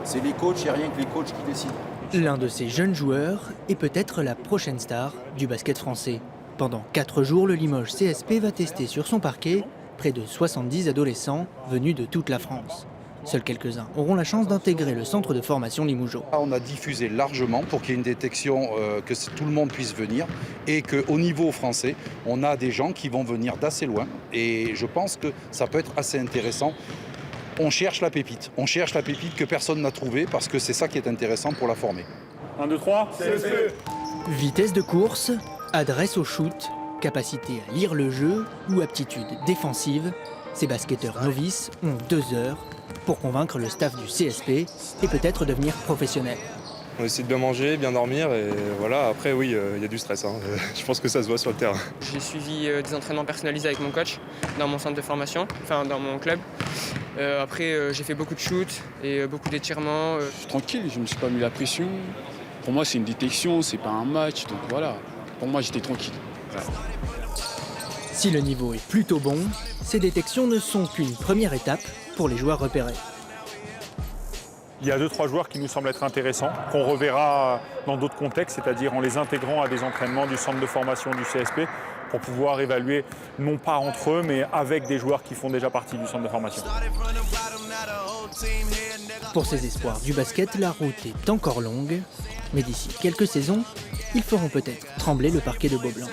C'est les coachs, il n'y a rien que les coachs qui décident. L'un de ces jeunes joueurs est peut-être la prochaine star du basket français. Pendant 4 jours, le Limoges CSP va tester sur son parquet près de 70 adolescents venus de toute la France. Seuls quelques-uns auront la chance d'intégrer le centre de formation Limougeot. On a diffusé largement pour qu'il y ait une détection, que tout le monde puisse venir et qu'au niveau français, on a des gens qui vont venir d'assez loin et je pense que ça peut être assez intéressant. On cherche la pépite que personne n'a trouvée parce que c'est ça qui est intéressant pour la former. 1, 2, 3, CSP. Vitesse de course, adresse au shoot, capacité à lire le jeu ou aptitude défensive, ces basketteurs novices ont 2 heures pour convaincre le staff du CSP et peut-être devenir professionnels. On essaie de bien manger, bien dormir et voilà, après oui, il y a du stress. Je pense que ça se voit sur le terrain. J'ai suivi des entraînements personnalisés avec mon coach dans mon centre de formation, enfin dans mon club. Après, j'ai fait beaucoup de shoots et beaucoup d'étirements. Je suis tranquille, je ne me suis pas mis la pression. Pour moi, c'est une détection, c'est pas un match, donc voilà. Pour moi, j'étais tranquille. Voilà. Si le niveau est plutôt bon, ces détections ne sont qu'une première étape pour les joueurs repérés. Il y a 2-3 joueurs qui nous semblent être intéressants, qu'on reverra dans d'autres contextes, c'est-à-dire en les intégrant à des entraînements du centre de formation du CSP pour pouvoir évaluer, non pas entre eux, mais avec des joueurs qui font déjà partie du centre de formation. Pour ces espoirs du basket, la route est encore longue, mais d'ici quelques saisons, ils feront peut-être trembler le parquet de Beaublanc.